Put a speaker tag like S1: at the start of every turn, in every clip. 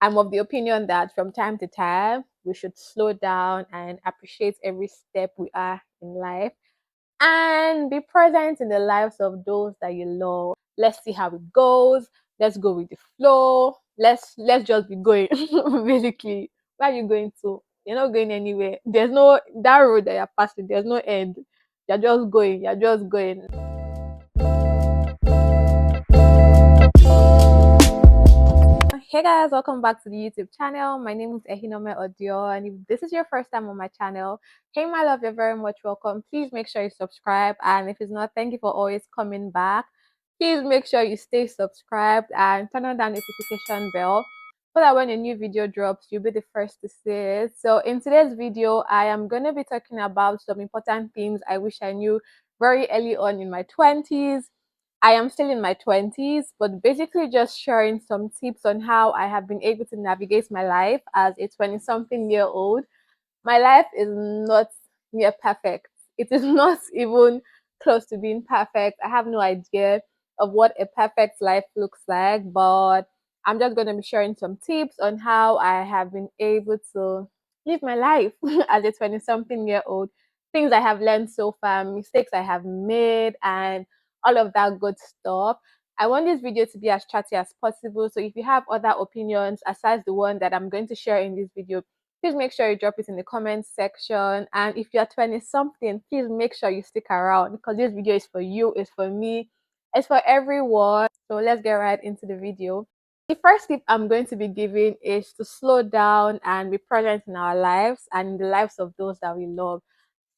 S1: I'm of the opinion that from time to time, we should slow down and appreciate every step we are in life and be present in the lives of those that you love. Let's see how it goes. Let's go with the flow. Let's just be going. Basically, where are you going to? You're not going anywhere. There's no that road that you're passing. There's no end. You're just going. You're just going. Hey guys, welcome back to the YouTube channel. My name is Ehinome Odio, and if this is your first time on my channel, hey my love, you're very much welcome. Please make sure you subscribe, and if it's not, thank you for always coming back. Please make sure you stay subscribed and turn on that notification bell so that when a new video drops, you'll be the first to see it. So in today's video, I am going to be talking about some important things I wish I knew very early on in my 20s. I am still in my 20s, but basically just sharing some tips on how I have been able to navigate my life as a 20 something year old. My life is not near perfect. It is not even close to being perfect. I have no idea of what a perfect life looks like, but I'm just going to be sharing some tips on how I have been able to live my life as a 20 something year old, things I have learned so far, mistakes I have made, and all of that good stuff. I want this video to be as chatty as possible. So if you have other opinions aside the one that I'm going to share in this video, please make sure you drop it in the comment section. And if you're 20 something, please make sure you stick around because this video is for you, it's for me, it's for everyone. So let's get right into the video. The first tip I'm going to be giving is to slow down and be present in our lives and in the lives of those that we love.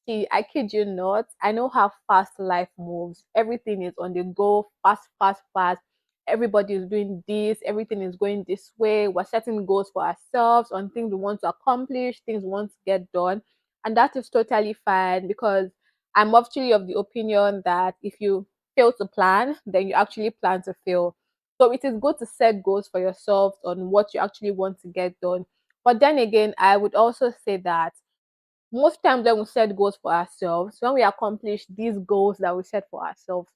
S1: See, I kid you not, I know how fast life moves. Everything is on the go, fast, fast, fast. Everybody is doing this, everything is going this way. We're setting goals for ourselves on things we want to accomplish, things we want to get done. And that is totally fine because I'm actually of the opinion that if you fail to plan, then you actually plan to fail. So it is good to set goals for yourself on what you actually want to get done. But then again, I would also say that most times when we set goals for ourselves, when we accomplish these goals that we set for ourselves,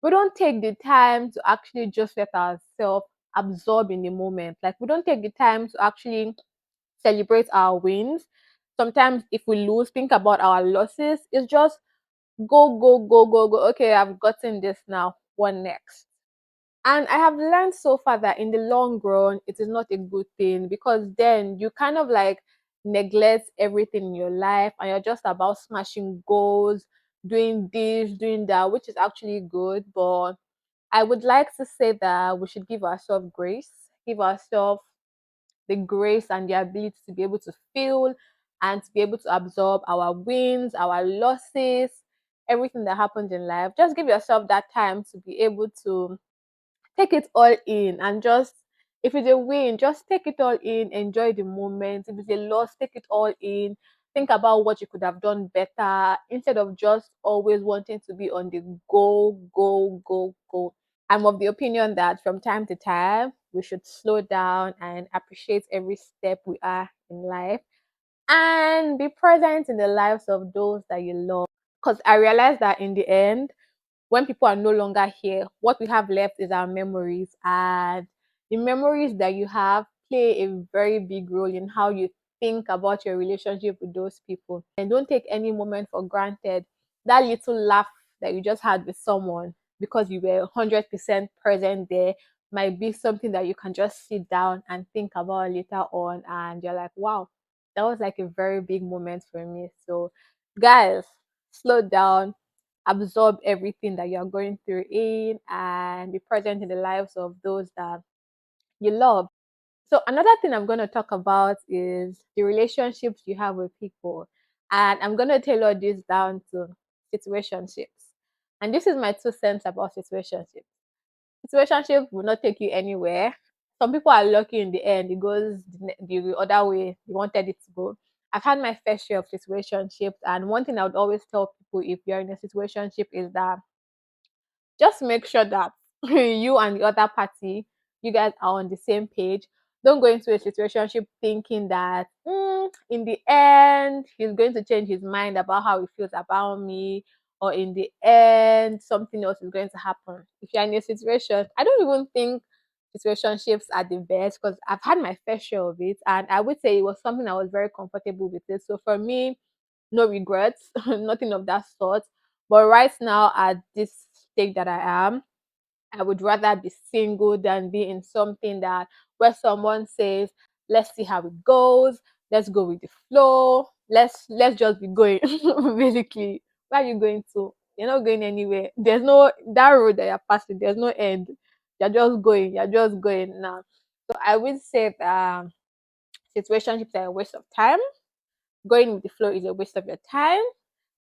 S1: we don't take the time to actually just let ourselves absorb in the moment. Like we don't take the time to actually celebrate our wins. Sometimes if we lose, think about our losses. It's just go, go, go, go, go. Okay, I've gotten this now. What next? And I have learned so far that in the long run, it is not a good thing because then you kind of like neglect everything in your life and you're just about smashing goals, doing this, doing that, which is actually good. But I would like to say that we should give ourselves grace, give ourselves the grace and the ability to be able to feel and to be able to absorb our wins, our losses, everything that happens in life. Just give yourself that time to be able to take it all in and just if it's a win, just take it all in, enjoy the moment. If it's a loss, take it all in. Think about what you could have done better instead of just always wanting to be on the go, go, go, go. I'm of the opinion that from time to time, we should slow down and appreciate every step we are in life and be present in the lives of those that you love. Because I realized that in the end, when people are no longer here, what we have left is our memories. And the memories that you have play a very big role in how you think about your relationship with those people. And don't take any moment for granted. That little laugh that you just had with someone because you were 100% present there might be something that you can just sit down and think about later on. And you're like, wow, that was like a very big moment for me. So, guys, slow down, absorb everything that you're going through in and be present in the lives of those that you love. So another thing I'm going to talk about is the relationships you have with people. And I'm going to tailor this down to situationships. And this is my 2 cents about situationships. Situationship will not take you anywhere. Some people are lucky in the end. It goes the other way you wanted it to go. I've had my fair share of situationships, and one thing I would always tell people if you're in a situationship is that just make sure that you and the other party, you guys are on the same page. Don't go into a situationship thinking that in the end he's going to change his mind about how he feels about me, or in the end something else is going to happen. If you're in a situation, I don't even think situationships are the best because I've had my fair share of it, and I would say it was something I was very comfortable with it. So for me, no regrets, nothing of that sort. But right now, at this stage that I am, I would rather be single than be in something that where someone says, "Let's see how it goes. Let's go with the flow. Let's just be going." Basically, where are you going to? You're not going anywhere. There's no that road that you're passing. There's no end. You're just going. You're just going now. So I would say that situationships are a waste of time. Going with the flow is a waste of your time.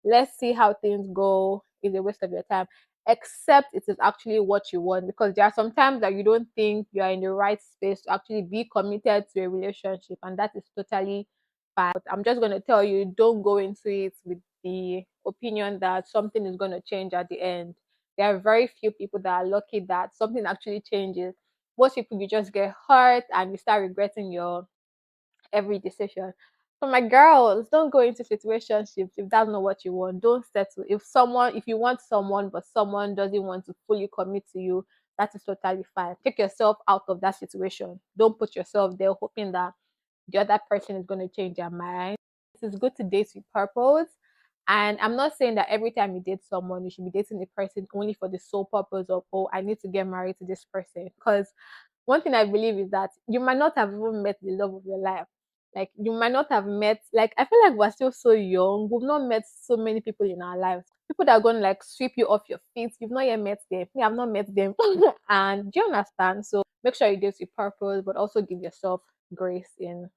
S1: Let's see how things go is a waste of your time, except it is actually what you want, because there are some times that you don't think you are in the right space to actually be committed to a relationship, and that is totally fine. But I'm just going to tell you, don't go into it with the opinion that something is going to change at the end. There are very few people that are lucky that something actually changes. Most people, you just get hurt and you start regretting your every decision. For my girls, don't go into situationships if that's not what you want. Don't settle. If you want someone but someone doesn't want to fully commit to you, that is totally fine. Take yourself out of that situation. Don't put yourself there hoping that the other person is going to change their mind. It is good to date with purpose. And I'm not saying that every time you date someone, you should be dating the person only for the sole purpose of, oh, I need to get married to this person. Because one thing I believe is that you might not have even met the love of your life. Like you might not have met, like I feel like we're still so young. We've not met so many people in our lives. People that are going to like sweep you off your feet. You've not yet met them. Me, I've not met them. And do you understand? So make sure you date with purpose, but also give yourself grace in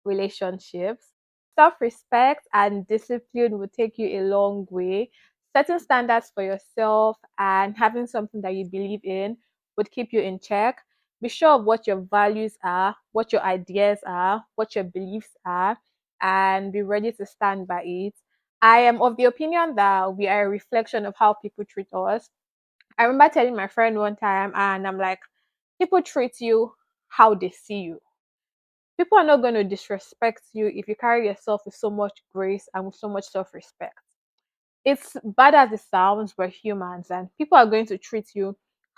S1: relationships. Self respect and discipline will take you a long way. Setting standards for yourself and having something that you believe in would keep you in check. Be sure of what your values are, what your ideas are, what your beliefs are, and be ready to stand by it. I am of the opinion that we are a reflection of how people treat us. I remember telling my friend one time, and I'm like, people treat you how they see you. People are not going to disrespect you if you carry yourself with so much grace and with so much self respect. It's bad as it sounds, we're humans, and people are going to treat you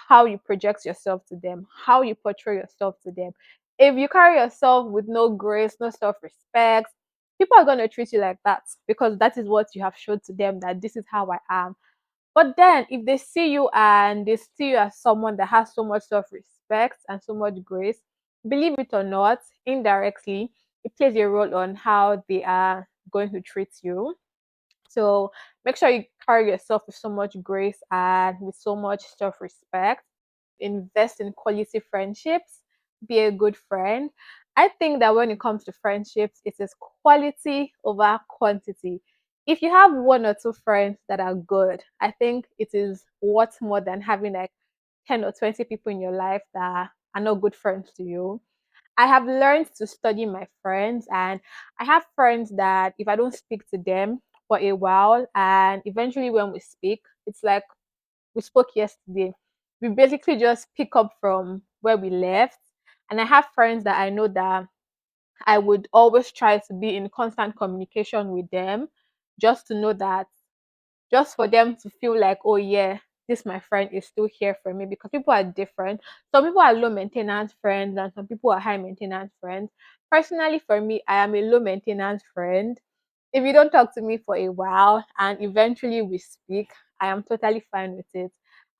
S1: how you project yourself to them, how you portray yourself to them. If you carry yourself with no grace, no self respect, people are going to treat you like that because that is what you have showed to them, that this is how I am. But then, if they see you and they see you as someone that has so much self respect and so much grace, believe it or not, indirectly, it plays a role on how they are going to treat you. So make sure you carry yourself with so much grace and with so much self respect. Invest in quality friendships. Be a good friend. I think that when it comes to friendships, it is quality over quantity. If you have one or two friends that are good, I think it is worth more than having like 10 or 20 people in your life that are not good friends to you. I have learned to study my friends, and I have friends that if I don't speak to them for a while, and eventually when we speak, it's like we spoke yesterday. We basically just pick up from where we left. And I have friends that I know that I would always try to be in constant communication with them just to know that, just for them to feel like, oh yeah, this my friend is still here for me, because people are different. Some people are low maintenance friends and some people are high maintenance friends. Personally, for me, I am a low maintenance friend. If you don't talk to me for a while and eventually we speak, I am totally fine with it.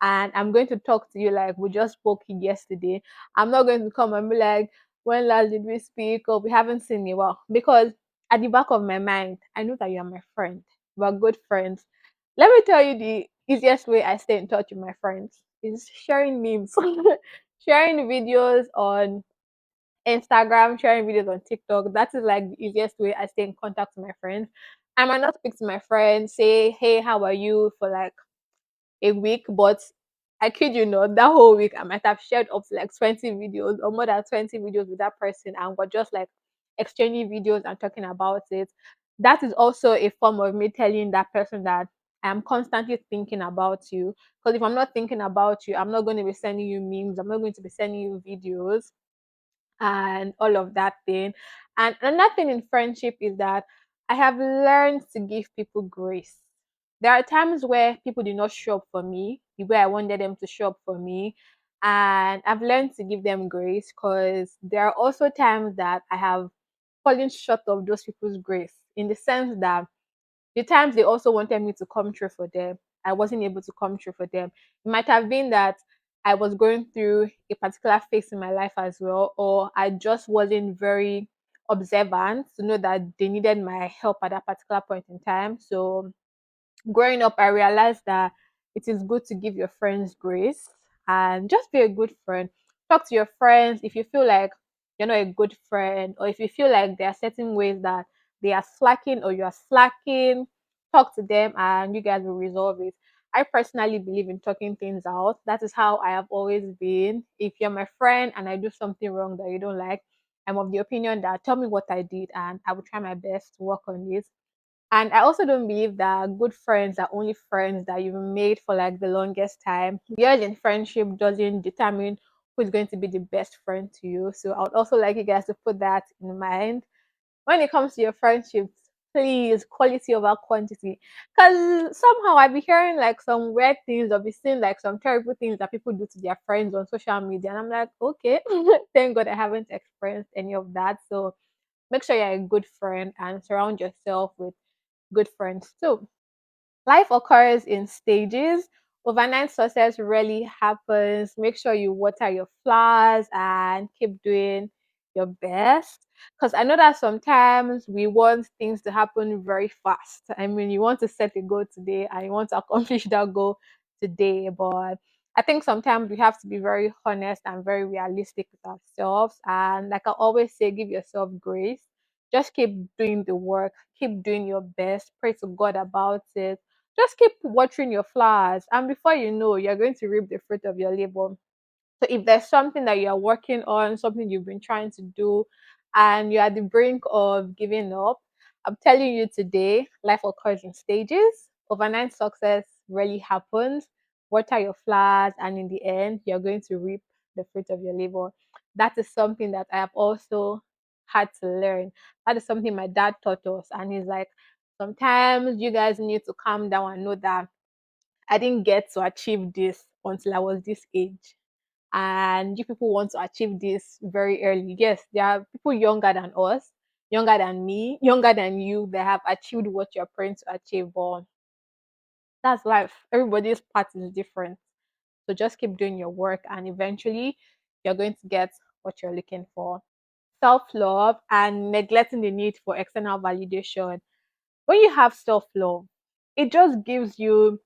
S1: And I'm going to talk to you like we just spoke yesterday. I'm not going to come and be like, when last did we speak? Or we haven't seen you. Well, because at the back of my mind, I know that you are my friend. We're good friends. Let me tell you the easiest way I stay in touch with my friends is sharing memes, sharing videos on Instagram, sharing videos on TikTok. That is like the easiest way I stay in contact with my friends. I might not speak to my friends, say, hey, how are you for like a week, but I kid you not, that whole week I might have shared up to like 20 videos or more than 20 videos with that person, and we're just like exchanging videos and talking about it. That is also a form of me telling that person that I am constantly thinking about you. Because if I'm not thinking about you, I'm not going to be sending you memes, I'm not going to be sending you videos and all of that thing. And another thing in friendship is that I have learned to give people grace. There are times where people do not show up for me the way I wanted them to show up for me. And I've learned to give them grace because there are also times that I have fallen short of those people's grace, in the sense that the times they also wanted me to come through for them, I wasn't able to come through for them. It might have been that I was going through a particular phase in my life as well, or I just wasn't very observant to know that they needed my help at that particular point in time. So growing up, I realized that it is good to give your friends grace and just be a good friend. Talk to your friends if you feel like you're not a good friend, or if you feel like there are certain ways that they are slacking or you are slacking. Talk to them and you guys will resolve it. I personally believe in talking things out. That is how I have always been. If you're my friend and I do something wrong that you don't like, I'm of the opinion that tell me what I did and I will try my best to work on it. And I also don't believe that good friends are only friends that you've made for like the longest time. Years in friendship doesn't determine who's going to be the best friend to you. So I would also like you guys to put that in mind. When it comes to your friendships, please quality over quantity. Because somehow I be hearing like some weird things or be seeing like some terrible things that people do to their friends on social media. And I'm like, okay, thank God I haven't experienced any of that. So make sure you're a good friend and surround yourself with good friends too. Life occurs in stages. Overnight success rarely happens. Make sure you water your flowers and keep doing your best. Because I know that sometimes we want things to happen very fast. I mean, you want to set a goal today and you want to accomplish that goal today. But I think sometimes we have to be very honest and very realistic with ourselves. And like I always say, give yourself grace. Just keep doing the work, keep doing your best, pray to God about it, just keep watering your flowers, and before you know, you're going to reap the fruit of your labor. So if there's something that you're working on, something you've been trying to do, and you're at the brink of giving up, I'm telling you today, life occurs in stages. Overnight success rarely happens. Water your flowers, and in the end, you're going to reap the fruit of your labor. That is something that I have also had to learn. That is something my dad taught us, and he's like, sometimes you guys need to calm down and know that I didn't get to achieve this until I was this age, and you people want to achieve this very early. Yes, there are people younger than us, younger than me, younger than you, that have achieved what you're praying to achieve. But that's life. Everybody's path is different. So just keep doing your work, and eventually you're going to get what you're looking for. Self love and neglecting the need for external validation. When you have self love, it just gives you,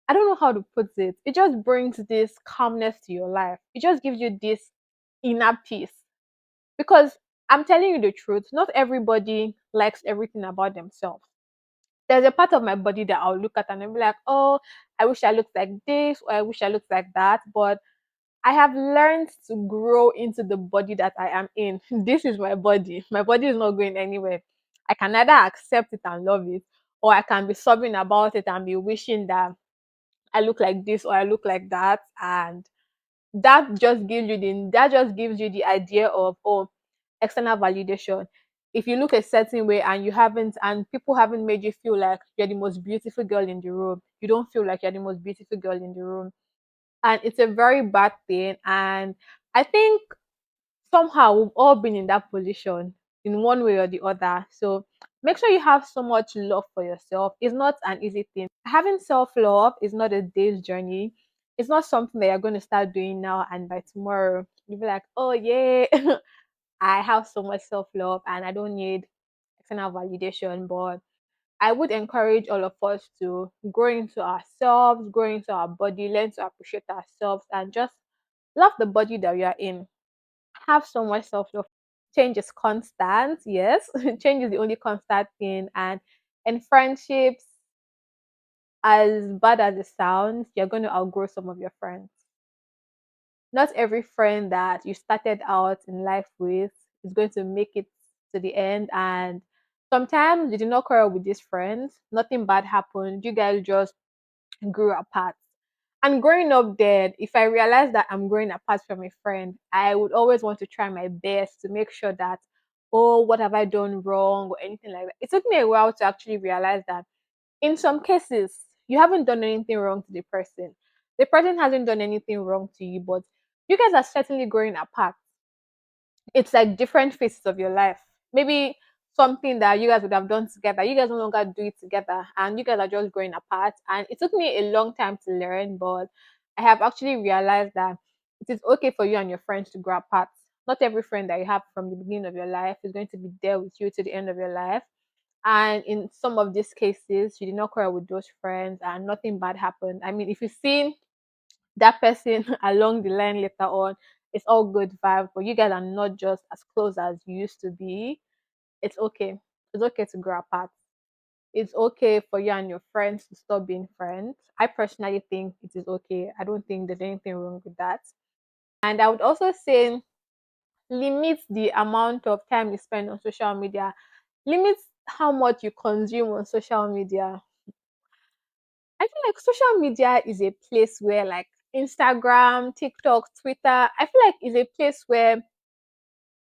S1: I don't know how to put it. It just brings this calmness to your life. It just gives you this inner peace. Because I'm telling you the truth, not everybody likes everything about themselves. There's a part of my body that I'll look at and I'll be like, oh, I wish I looked like this, or I wish I looked like that. But I have learned to grow into the body that I am in. This is my body. My body is not going anywhere. I can either accept it and love it, or I can be sobbing about it and be wishing that I look like this or I look like that. And that just gives you the idea of, oh, external validation. If you look a certain way and you haven't, and people haven't made you feel like you're the most beautiful girl in the room, you don't feel like you're the most beautiful girl in the room. And it's a very bad thing. And I think somehow we've all been in that position in one way or the other. So make sure you have so much love for yourself. It's not an easy thing. Having self love is not a day's journey. It's not something that you're going to start doing now and by tomorrow you'll be like, oh yeah, I have so much self love and I don't need external validation. But I would encourage all of us to grow into ourselves, grow into our body, learn to appreciate ourselves, and just love the body that we are in. Have so much self love. Change is constant, yes. Change is the only constant thing. And in friendships, as bad as it sounds, you're going to outgrow some of your friends. Not every friend that you started out in life with is going to make it to the end. And sometimes you did not quarrel with these friends, nothing bad happened. You guys just grew apart. And growing up there, if I realize that I'm growing apart from a friend, I would always want to try my best to make sure that, oh, what have I done wrong or anything like that. It took me a while to actually realize that in some cases, you haven't done anything wrong to the person. The person hasn't done anything wrong to you, but you guys are certainly growing apart. It's like different phases of your life. Maybe something that you guys would have done together, you guys no longer do it together, and you guys are just growing apart. And it took me a long time to learn, but I have actually realized that it is okay for you and your friends to grow apart. Not every friend that you have from the beginning of your life is going to be there with you to the end of your life. And in some of these cases, you did not quarrel with those friends and nothing bad happened. I mean, if you see that person along the line later on, it's all good vibe, but you guys are not just as close as you used to be. It's okay. It's okay to grow apart. It's okay for you and your friends to stop being friends. I personally think it is okay. I don't think there's anything wrong with that. And I would also say limit the amount of time you spend on social media. Limit how much you consume on social media. I feel like social media is a place where, like, Instagram, TikTok, Twitter, I feel like is a place where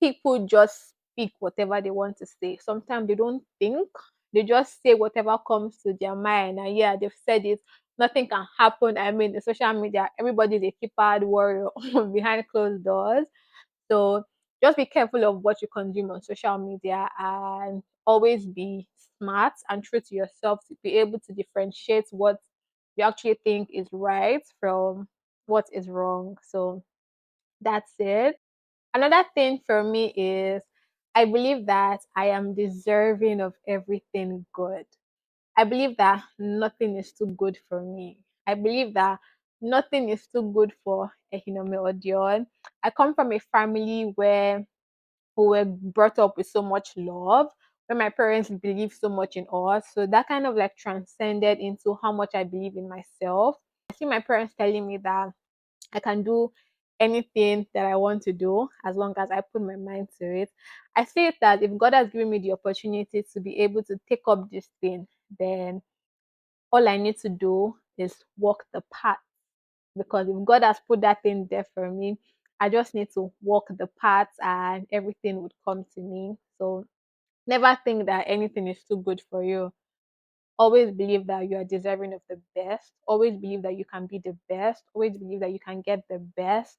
S1: people just speak whatever they want to say. Sometimes they don't think, they just say whatever comes to their mind. And yeah, they've said it. Nothing can happen. I mean, the social media, everybody's a keypad warrior behind closed doors. So just be careful of what you consume on social media and always be smart and true to yourself to be able to differentiate what you actually think is right from what is wrong. So that's it. Another thing for me is I believe that I am deserving of everything good. I believe that nothing is too good for me. I believe that nothing is too good for Ehinome or Dion. I come from a family where we were brought up with so much love, where my parents believe so much in us. So that kind of like transcended into how much I believe in myself. I see my parents telling me that I can do anything that I want to do as long as I put my mind to it. I say that if God has given me the opportunity to be able to take up this thing, then all I need to do is walk the path. Because if God has put that thing there for me, I just need to walk the path and everything would come to me. So never think that anything is too good for you. Always believe that you are deserving of the best. Always believe that you can be the best. Always believe that you can get the best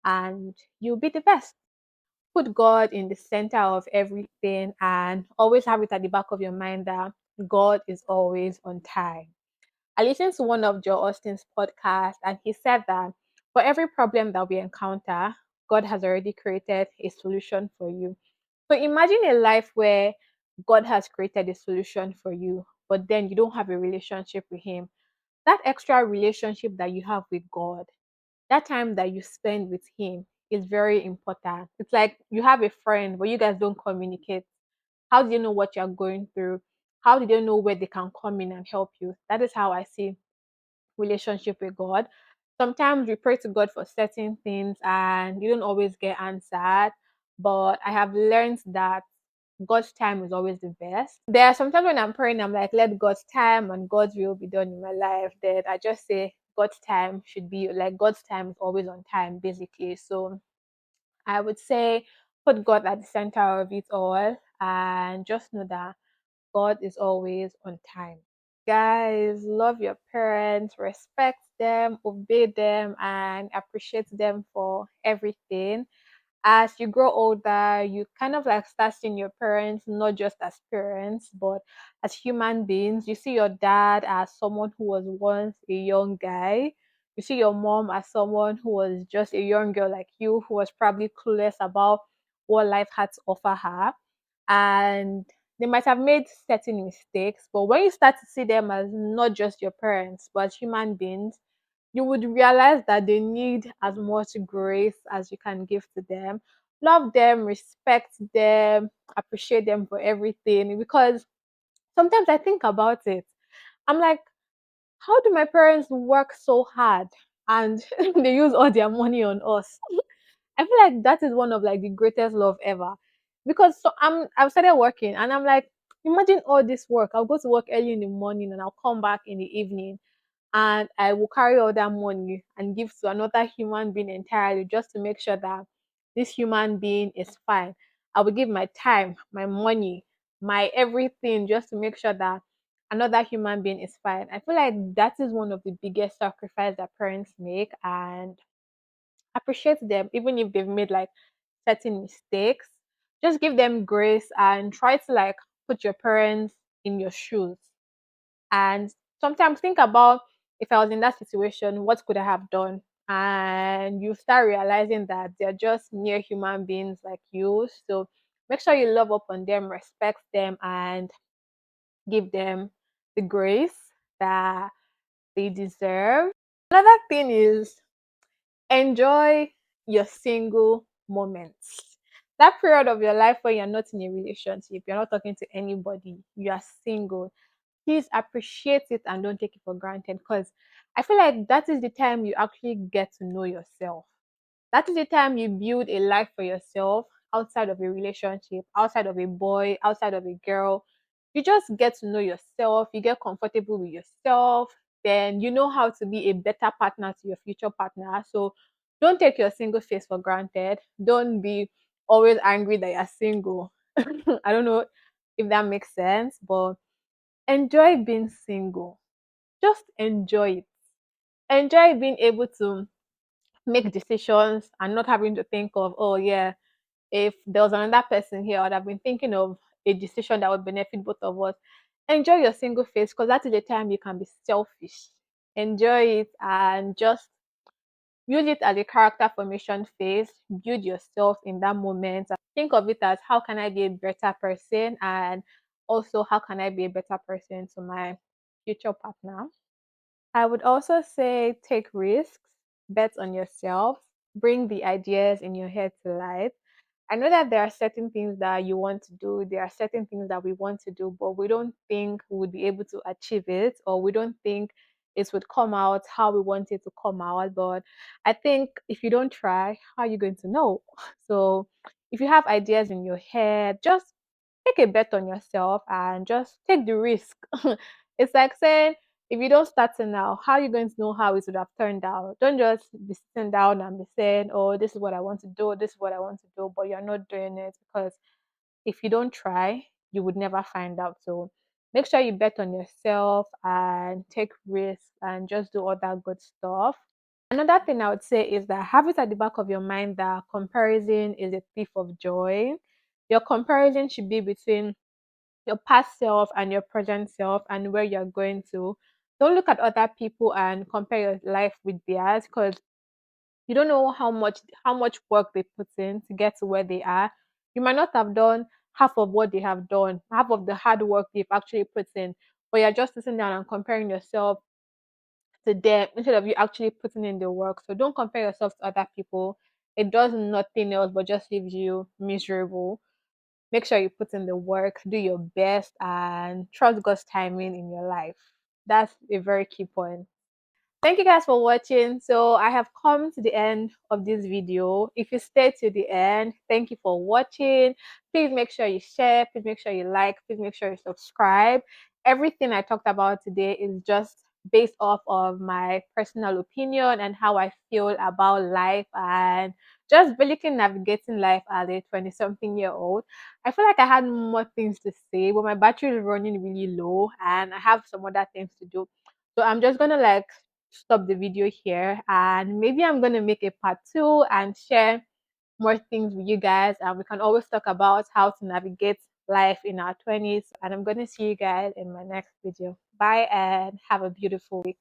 S1: and you'll be the best. Put God in the center of everything and always have it at the back of your mind that God is always on time. I listened to one of Joe Austin's podcasts, and he said that for every problem that we encounter, God has already created a solution for you. So imagine a life where God has created a solution for you, but then you don't have a relationship with Him. That extra relationship that you have with God, that time that you spend with Him is very important. It's like you have a friend, but you guys don't communicate. How do you know what you're going through? How do they know where they can come in and help you? That is how I see relationship with God. Sometimes we pray to God for certain things and you don't always get answered, but I have learned that God's time is always the best. There are sometimes when I'm praying, I'm like, let God's time and God's will be done in my life. That I just say God's time should be like God's time is always on time, basically. So I would say put God at the center of it all and just know that God is always on time. Guys, love your parents, respect them, obey them, and appreciate them for everything. As you grow older, you kind of like start seeing your parents not just as parents, but as human beings. You see your dad as someone who was once a young guy. You see your mom as someone who was just a young girl like you, who was probably clueless about what life had to offer her. And they might have made certain mistakes, but when you start to see them as not just your parents, but as human beings, you would realize that they need as much grace as you can give to them. Love them, respect them, appreciate them for everything. Because sometimes I think about it. I'm like, how do my parents work so hard and they use all their money on us? I feel like that is one of like the greatest love ever. Because I've started working and I'm like, imagine all this work. I'll go to work early in the morning and I'll come back in the evening and I will carry all that money and give to another human being entirely just to make sure that this human being is fine. I will give my time, my money, my everything just to make sure that another human being is fine. I feel like that is one of the biggest sacrifices that parents make, and appreciate them even if they've made like certain mistakes. Just give them grace and try to like put your parents in your shoes. And sometimes think about, if I was in that situation, what could I have done? And you start realizing that they're just mere human beings like you. So make sure you love up on them, respect them, and give them the grace that they deserve. Another thing is enjoy your single moments. That period of your life where you're not in a relationship, you're not talking to anybody, you are single. Please appreciate it and don't take it for granted, because I feel like that is the time you actually get to know yourself. That is the time you build a life for yourself outside of a relationship, outside of a boy, outside of a girl. You just get to know yourself, you get comfortable with yourself, then you know how to be a better partner to your future partner. So don't take your single phase for granted. Don't be always angry that you're single. I don't know if that makes sense, but enjoy being single. Just enjoy it. Enjoy being able to make decisions and not having to think of, oh yeah, if there was another person here, I would have been thinking of a decision that would benefit both of us. Enjoy your single phase, because that is the time you can be selfish. Enjoy it and just use it as a character formation phase. Build yourself in that moment. Think of it as, how can I be a better person, and also how can I be a better person to my future partner. I would also say take risks, bet on yourself, bring the ideas in your head to life. I know that there are certain things that you want to do, there are certain things that we want to do, but we don't think we would be able to achieve it, or we don't think it would come out how we want it to come out. But I think if you don't try, how are you going to know? So if you have ideas in your head, just take a bet on yourself and just take the risk. It's like saying, if you don't start it now, how are you going to know how it would have turned out? Don't just be sitting down and be saying, oh, this is what I want to do, this is what I want to do, but you're not doing it, because if you don't try, you would never find out. So make sure you bet on yourself and take risks and just do all that good stuff. Another thing I would say is that have it at the back of your mind that comparison is a thief of joy. Your comparison should be between your past self and your present self and where you're going to. Don't look at other people and compare your life with theirs, because you don't know how much work they put in to get to where they are. You might not have done half of what they have done, half of the hard work they've actually put in, but you're just sitting down and comparing yourself to them instead of you actually putting in the work. So don't compare yourself to other people. It does nothing else but just leaves you miserable. Make sure you put in the work, do your best, and trust God's timing in your life. That's a very key point. Thank you guys for watching. So I have come to the end of this video. If you stayed to the end, thank you for watching. Please make sure you share, please make sure you like, please make sure you subscribe. Everything I talked about today is just based off of my personal opinion and how I feel about life, and just basically navigating life as a 20 something year old. I feel like I had more things to say, but my battery is running really low and I have some other things to do. So I'm just gonna like stop the video here, and maybe I'm going to make a part 2 and share more things with you guys, and we can always talk about how to navigate life in our 20s. And I'm going to see you guys in my next video. Bye and have a beautiful week.